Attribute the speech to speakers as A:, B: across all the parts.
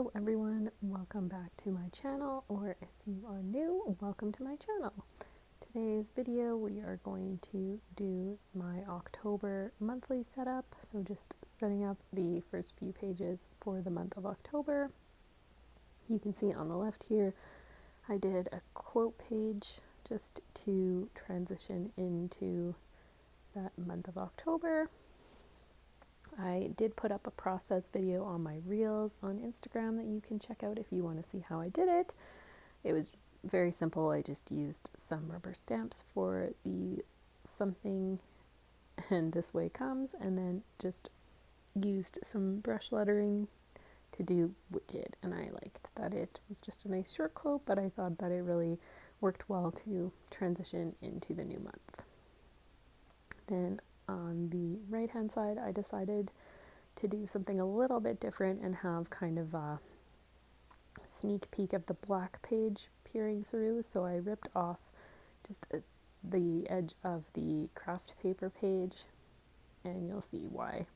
A: Hello everyone, welcome back to my channel, or if you are new, welcome to my channel. Today's video we are going to do my October monthly setup, so just setting up the first few pages for the month of October. You can see on the left here I did a quote page just to transition into that month of October. I did put up a process video on my reels on Instagram that you can check out if you want to see how I did it. It was very simple. I just used some rubber stamps for the something and this way comes, and then just used some brush lettering to do wicked, and I liked that it was just a nice short quote, but I thought that it really worked well to transition into the new month. Then on the right hand side I decided to do something a little bit different and have kind of a sneak peek of the black page peering through, so I ripped off just the edge of the craft paper page, and you'll see why.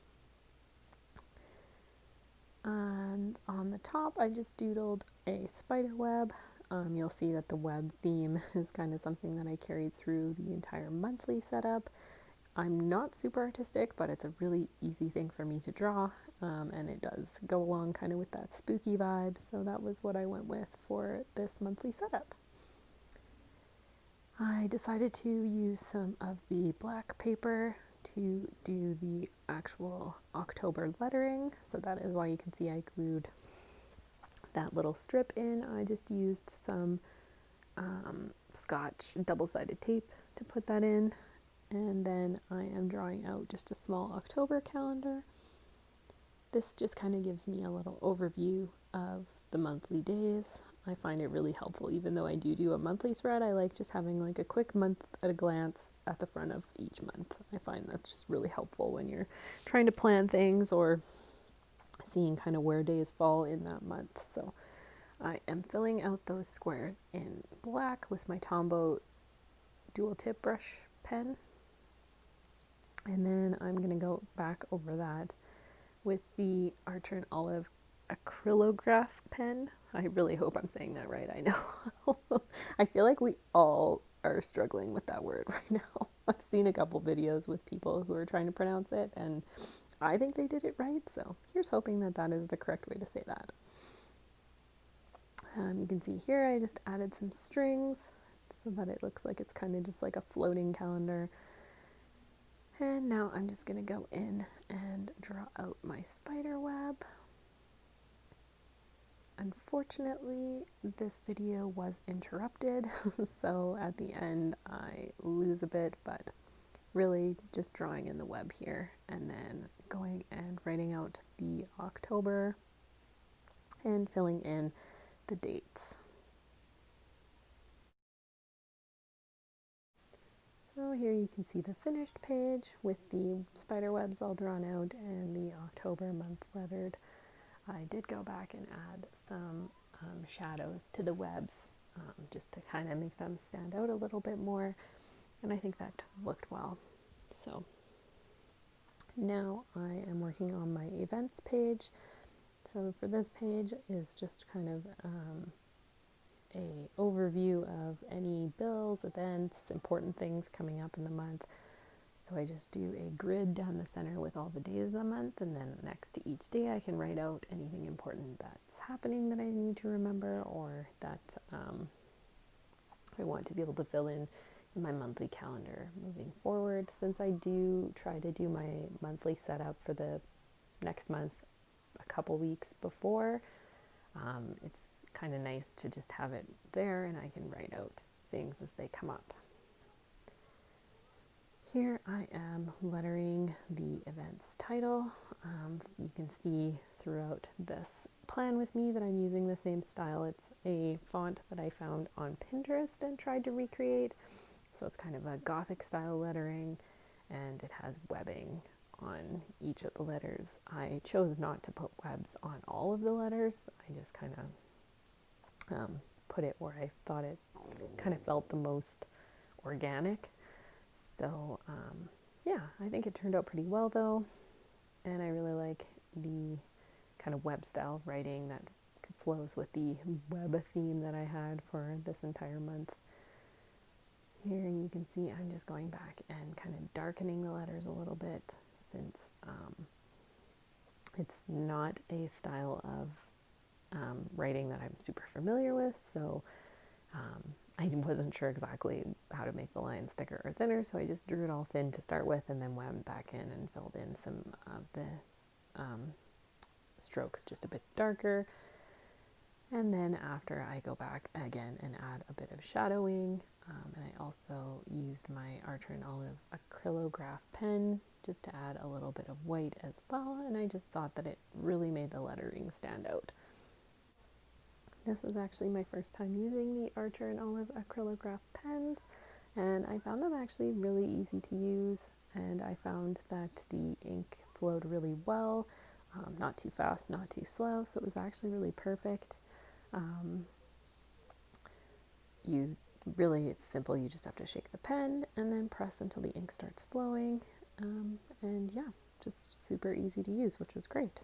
A: And on the top I just doodled a spider web. You'll see that the web theme is kind of something that I carried through the entire monthly setup. I'm not super artistic, but it's a really easy thing for me to draw, and it does go along kind of with that spooky vibe, so that was what I went with for this monthly setup. I decided to use some of the black paper to do the actual October lettering, so that is why you can see I glued that little strip in. I just used some Scotch double-sided tape to put that in. And then I am drawing out just a small October calendar. This just kind of gives me a little overview of the monthly days. I find it really helpful, even though I do a monthly spread. I like just having like a quick month at a glance at the front of each month. I find that's just really helpful when you're trying to plan things or seeing kind of where days fall in that month. So I am filling out those squares in black with my Tombow dual tip brush pen. And then I'm going to go back over that with the Archer and Olive Acrylograph pen. I really hope I'm saying that right. I know. I feel like we all are struggling with that word right now. I've seen a couple videos with people who are trying to pronounce it, and I think they did it right. So here's hoping that that is the correct way to say that. You can see here I just added some strings so that it looks like it's kind of just like a floating calendar. And now I'm just going to go in and draw out my spider web. Unfortunately, this video was interrupted, so at the end I lose a bit, but really just drawing in the web here and then going and writing out the October and filling in the dates. So here you can see the finished page with the spider webs all drawn out and the October month lettered. I did go back and add some shadows to the webs just to kind of make them stand out a little bit more, and I think that looked well. So now I am working on my events page. So for this page is just kind of a overview of any bills, events, important things coming up in the month. So I just do a grid down the center with all the days of the month, and then next to each day I can write out anything important that's happening that I need to remember, or that I want to be able to fill in my monthly calendar moving forward. Since I do try to do my monthly setup for the next month a couple weeks before, it's kind of nice to just have it there and I can write out things as they come up. Here I am lettering the event's title. You can see throughout this plan with me that I'm using the same style. It's a font that I found on Pinterest and tried to recreate. So it's kind of a Gothic style lettering, and it has webbing on each of the letters. I chose not to put webs on all of the letters. I just kind of put it where I thought it kind of felt the most organic. So yeah, I think it turned out pretty well though, and I really like the kind of web style writing that flows with the web theme that I had for this entire month. Here you can see I'm just going back and kind of darkening the letters a little bit, since it's not a style of writing that I'm super familiar with, so I wasn't sure exactly how to make the lines thicker or thinner, so I just drew it all thin to start with, and then went back in and filled in some of the strokes just a bit darker. And then after, I go back again and add a bit of shadowing, and I also used my Archer and Olive Acrylograph pen just to add a little bit of white as well, and I just thought that it really made the lettering stand out. This was actually my first time using the Archer and Olive Acrylograph pens, and I found them actually really easy to use, and I found that the ink flowed really well, not too fast, not too slow, so it was actually really perfect. It's simple. You just have to shake the pen and then press until the ink starts flowing, and yeah, just super easy to use, which was great.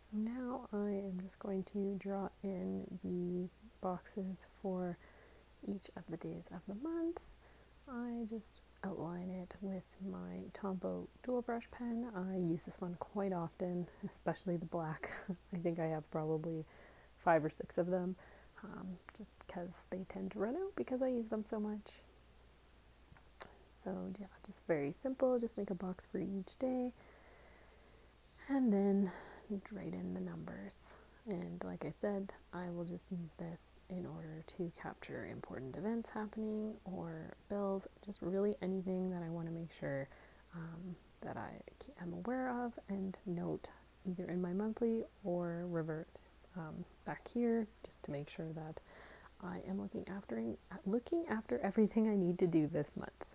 A: So now I am just going to draw in the boxes for each of the days of the month. I just outline it with my Tombow dual brush pen. I use this one quite often, especially the black. I think I have probably 5 or 6 of them, just because they tend to run out because I use them so much. So yeah, just very simple. Just make a box for each day and then write in the numbers. And like I said, I will just use this in order to capture important events happening or bills, just really anything that I want to make sure that I am aware of and note either in my monthly or revert back here, just to make sure that I am looking after everything I need to do this month.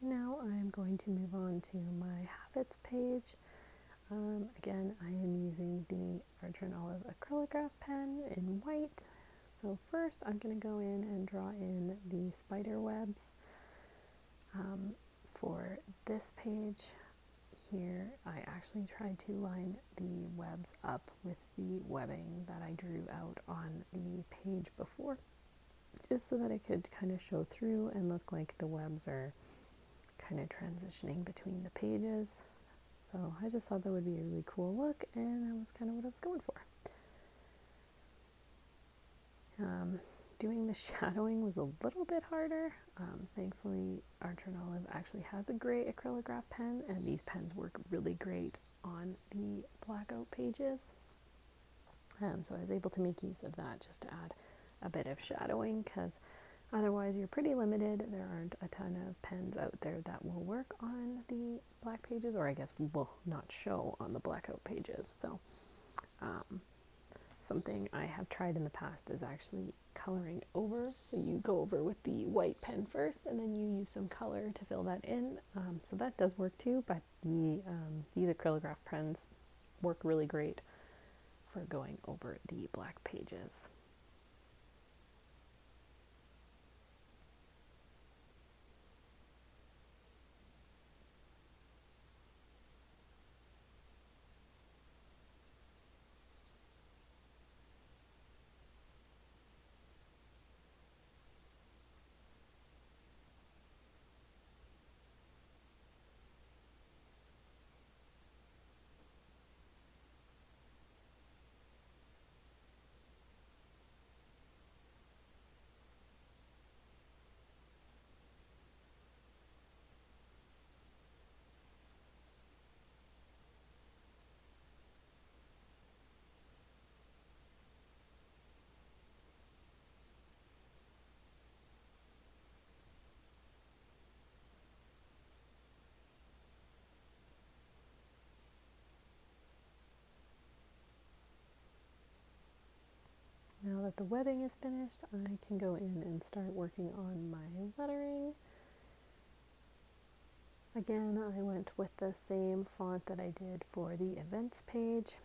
A: Now I'm going to move on to my habits page. Again, I am using the Archer and Olive Acrylograph pen in white. So first I'm going to go in and draw in the spider webs. For this page here, I actually tried to line the webs up with the webbing that I drew out on the page before, just so that it could kind of show through and look like the webs are kind of transitioning between the pages. So I just thought that would be a really cool look, and that was kind of what I was going for. Doing the shadowing was a little bit harder. Thankfully, Archer and Olive actually has a great acrylograph pen, and these pens work really great on the blackout pages. So I was able to make use of that just to add a bit of shadowing, because otherwise you're pretty limited. There aren't a ton of pens out there that will work on the black pages, or I guess will not show on the blackout pages. So something I have tried in the past is actually coloring over. So you go over with the white pen first, and then you use some color to fill that in. So that does work too, but these acrylograph pens work really great for going over the black pages. Now that the webbing is finished, I can go in and start working on my lettering. Again, I went with the same font that I did for the events page,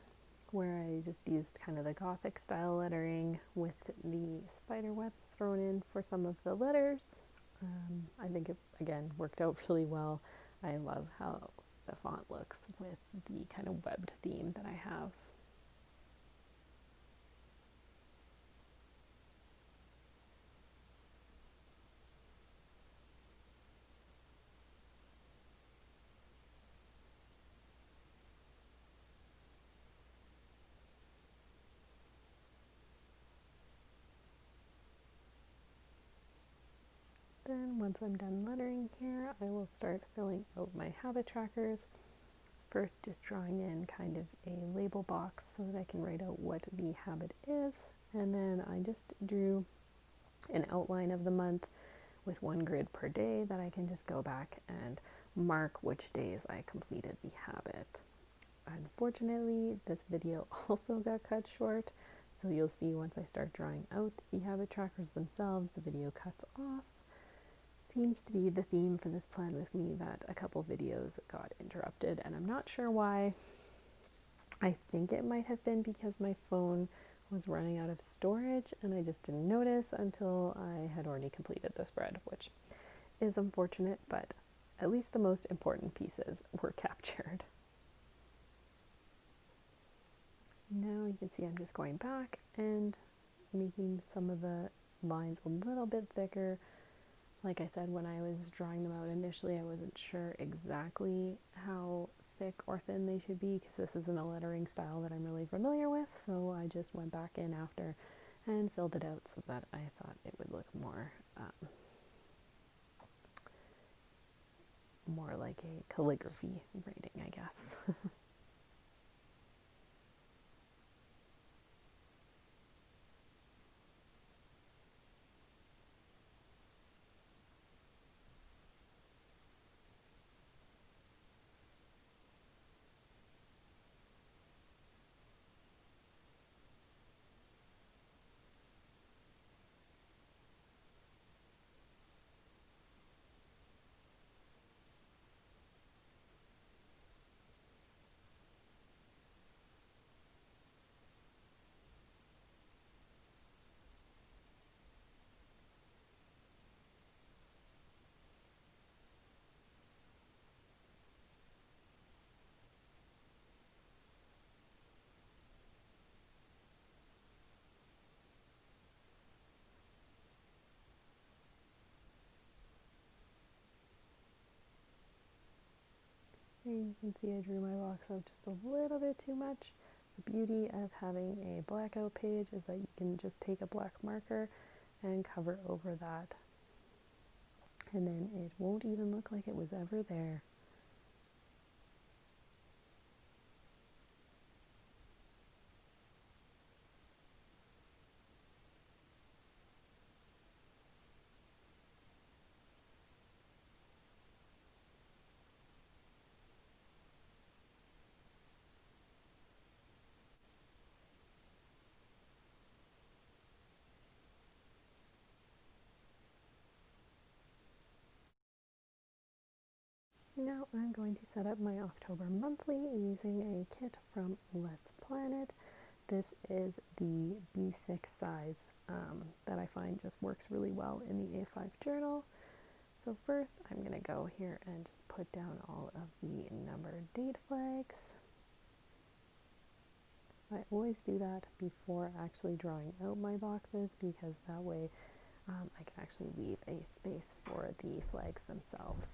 A: where I just used kind of the Gothic style lettering with the spider webs thrown in for some of the letters. I think it, again, worked out really well. I love how the font looks with the kind of webbed theme that I have. Then once I'm done lettering here, I will start filling out my habit trackers. First, just drawing in kind of a label box so that I can write out what the habit is. And then I just drew an outline of the month with one grid per day that I can just go back and mark which days I completed the habit. Unfortunately, this video also got cut short, so you'll see once I start drawing out the habit trackers themselves, the video cuts off. Seems to be the theme for this plan with me that a couple videos got interrupted, and I'm not sure why. I think it might have been because my phone was running out of storage and I just didn't notice until I had already completed the spread, which is unfortunate, but at least the most important pieces were captured. Now you can see I'm just going back and making some of the lines a little bit thicker. Like I said, when I was drawing them out initially, I wasn't sure exactly how thick or thin they should be because this isn't a lettering style that I'm really familiar with, so I just went back in after and filled it out so that I thought it would look more like a calligraphy writing, I guess. Here you can see I drew my box out just a little bit too much. The beauty of having a blackout page is that you can just take a black marker and cover over that, and then it won't even look like it was ever there. Now I'm going to set up my October monthly using a kit from Let's Plan It. This is the B6 size that I find just works really well in the A5 journal. So first I'm going to go here and just put down all of the numbered date flags. I always do that before actually drawing out my boxes because that way I can actually leave a space for the flags themselves.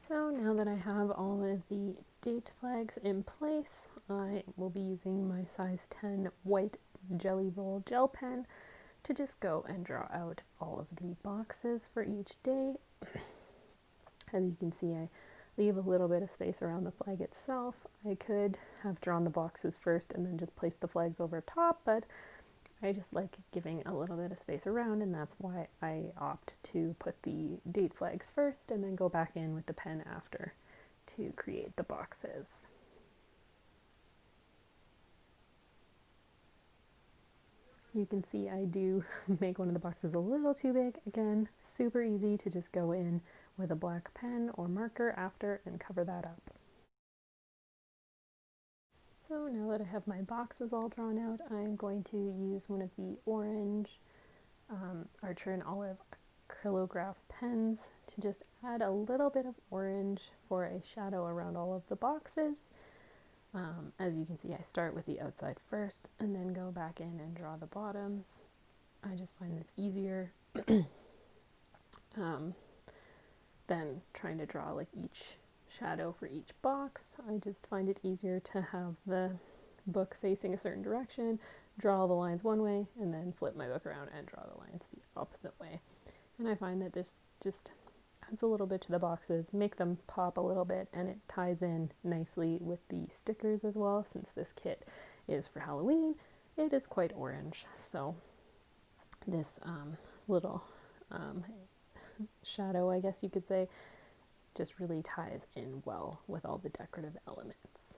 A: So now that I have all of the date flags in place, I will be using my size 10 white Jelly Roll gel pen to just go and draw out all of the boxes for each day. As you can see, I leave a little bit of space around the flag itself. I could have drawn the boxes first and then just place the flags over top, but I just like giving a little bit of space around, and that's why I opt to put the date flags first and then go back in with the pen after to create the boxes. You can see I do make one of the boxes a little too big. Again, super easy to just go in with a black pen or marker after and cover that up. So now that I have my boxes all drawn out, I'm going to use one of the orange Archer and Olive Acrylograph pens to just add a little bit of orange for a shadow around all of the boxes. As you can see, I start with the outside first and then go back in and draw the bottoms. I just find this easier than trying to draw like each shadow for each box. I just find it easier to have the book facing a certain direction, draw the lines one way, and then flip my book around and draw the lines the opposite way. And I find that this just adds a little bit to the boxes, make them pop a little bit, and it ties in nicely with the stickers as well. Since this kit is for Halloween, it is quite orange, so this little shadow, I guess you could say, just really ties in well with all the decorative elements.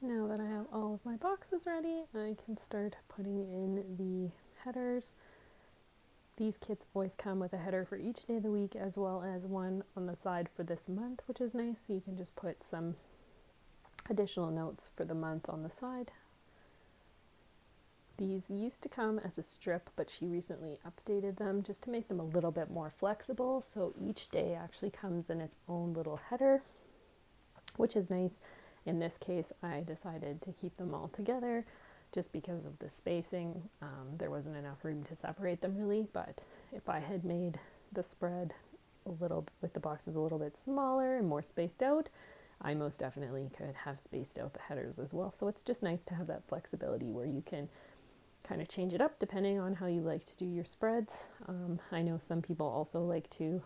A: Now that I have all of my boxes ready, I can start putting in the headers. These kits always come with a header for each day of the week, as well as one on the side for this month, which is nice. So you can just put some additional notes for the month on the side. These used to come as a strip, but she recently updated them just to make them a little bit more flexible. So each day actually comes in its own little header, which is nice. In this case, I decided to keep them all together just because of the spacing. There wasn't enough room to separate them really, but if I had made the spread a little with the boxes a little bit smaller and more spaced out, I most definitely could have spaced out the headers as well. So it's just nice to have that flexibility where you can kind of change it up depending on how you like to do your spreads. I know some people also like to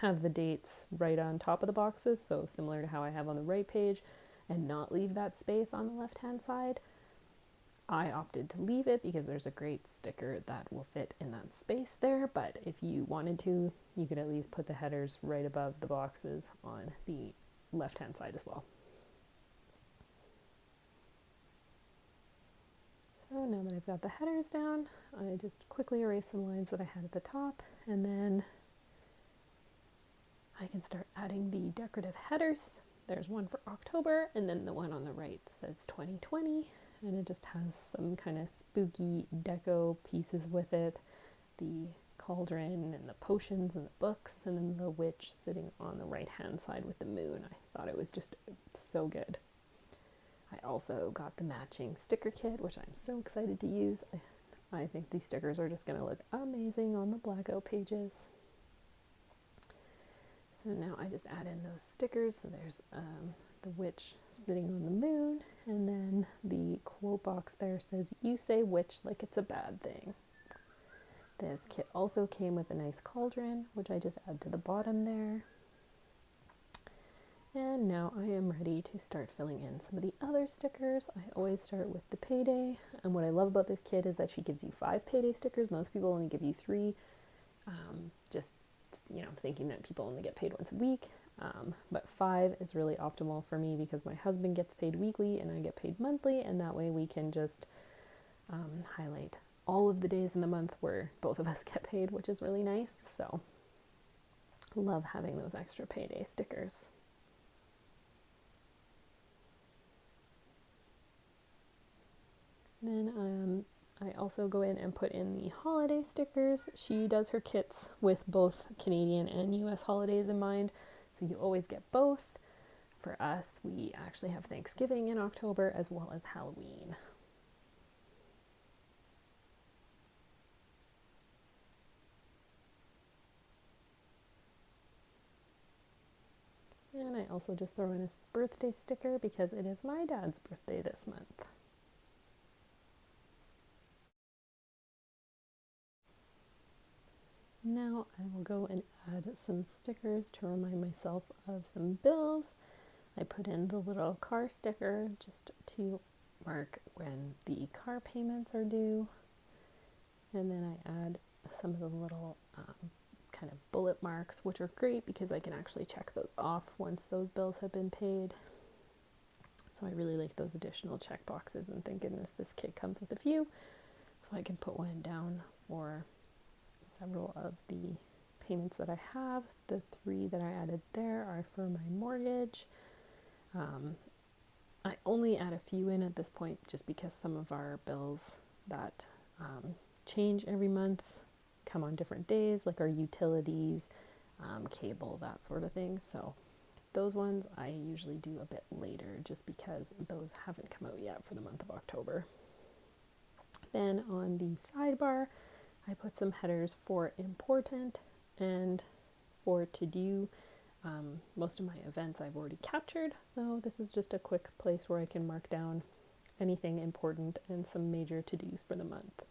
A: have the dates right on top of the boxes, so similar to how I have on the right page, and not leave that space on the left hand side. I opted to leave it because there's a great sticker that will fit in that space there, but if you wanted to, you could at least put the headers right above the boxes on the left hand side as well. So now that I've got the headers down, I just quickly erase some lines that I had at the top, and then I can start adding the decorative headers. There's one for October, and then the one on the right says 2020, and it just has some kind of spooky deco pieces with it. The cauldron and the potions and the books, and then the witch sitting on the right hand side with the moon. I thought it was just so good. I also got the matching sticker kit, which I'm so excited to use. I think these stickers are just going to look amazing on the blackout pages. So now I just add in those stickers. So there's the witch sitting on the moon, and then the quote box there says, "You say witch like it's a bad thing." This kit also came with a nice cauldron, which I just add to the bottom there. And now I am ready to start filling in some of the other stickers. I always start with the payday, and what I love about this kit is that she gives you 5 payday stickers. Most people only give you 3, just thinking that people only get paid once a week, but 5 is really optimal for me because my husband gets paid weekly and I get paid monthly, and that way we can just highlight all of the days in the month where both of us get paid, which is really nice. So love having those extra payday stickers. Then I also go in and put in the holiday stickers. She does her kits with both Canadian and US holidays in mind, So you always get both. For us, we actually have Thanksgiving in October as well as Halloween. And I also just throw in a birthday sticker because it is my dad's birthday this month. Now I will go and add some stickers to remind myself of some bills. I put in the little car sticker just to mark when the car payments are due. And then I add some of the little kind of bullet marks, which are great because I can actually check those off once those bills have been paid. So I really like those additional check boxes, and thank goodness this kit comes with a few, so I can put one down for several of the payments that I have. The 3 that I added there are for my mortgage. I only add a few in at this point just because some of our bills that change every month come on different days, like our utilities, cable, that sort of thing. So those ones I usually do a bit later just because those haven't come out yet for the month of October. Then on the sidebar, I put some headers for important and for to do. Most of my events I've already captured, so this is just a quick place where I can mark down anything important and some major to-dos for the month.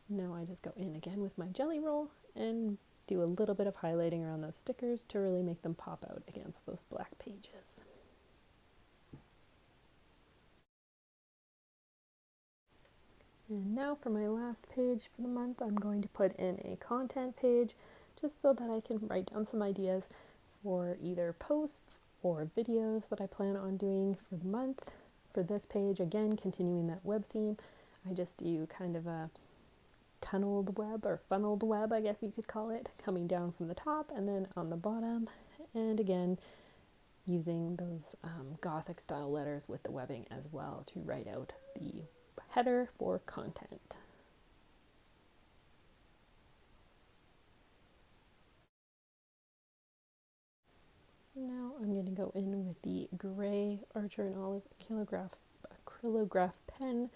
A: Now I just go in again with my jelly roll and do a little bit of highlighting around those stickers to really make them pop out against those black pages. And now for my last page for the month, I'm going to put in a content page just so that I can write down some ideas for either posts or videos that I plan on doing for the month. For this page, again, continuing that web theme, I just do kind of a tunneled web or funneled web, I guess you could call it, coming down from the top and then on the bottom. And again, using those Gothic style letters with the webbing as well to write out the header for content. Now I'm going to go in with the gray Archer and Olive Acrylograph pen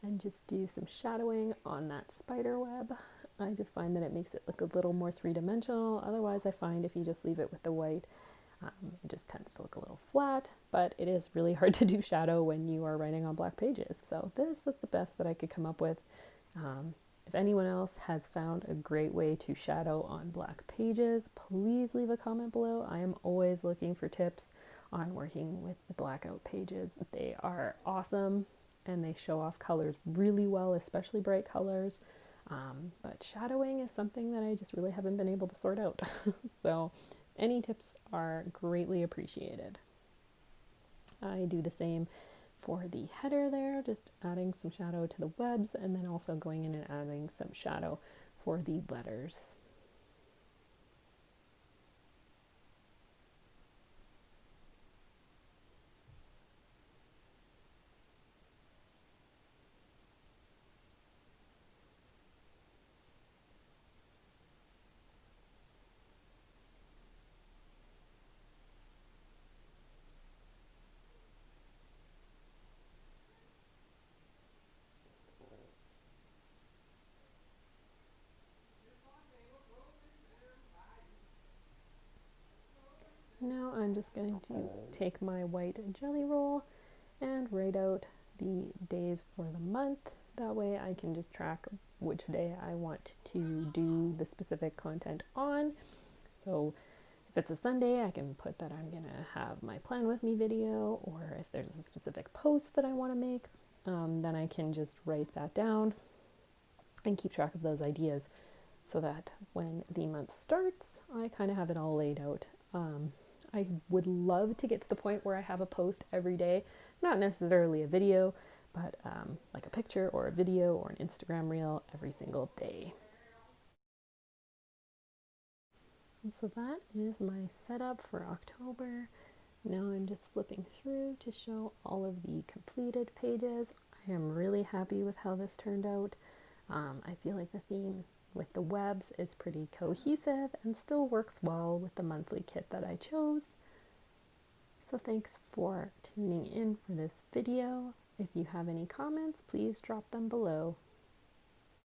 A: and just do some shadowing on that spider web. I just find that it makes it look a little more three-dimensional. Otherwise, I find if you just leave it with the white, it just tends to look a little flat, but it is really hard to do shadow when you are writing on black pages. So this was the best that I could come up with. If anyone else has found a great way to shadow on black pages, please leave a comment below. I am always looking for tips on working with the blackout pages. They are awesome and they show off colors really well, especially bright colors. But shadowing is something that I just really haven't been able to sort out. So any tips are greatly appreciated. I do the same for the header there, just adding some shadow to the webs and then also going in and adding some shadow for the letters. Now I'm just going to take my white jelly roll and write out the days for the month. That way I can just track which day I want to do the specific content on. So if it's a Sunday, I can put that I'm gonna have my plan with me video, or if there's a specific post that I want to make, then I can just write that down and keep track of those ideas so that when the month starts, I kind of have it all laid out. I would love to get to the point where I have a post every day, not necessarily a video, but like a picture or a video or an Instagram reel every single day. And so that is my setup for October. Now I'm just flipping through to show all of the completed pages. I am really happy with how this turned out. I feel like the theme with the webs is pretty cohesive and still works well with the monthly kit that I chose. So thanks for tuning in for this video. If you have any comments, please drop them below.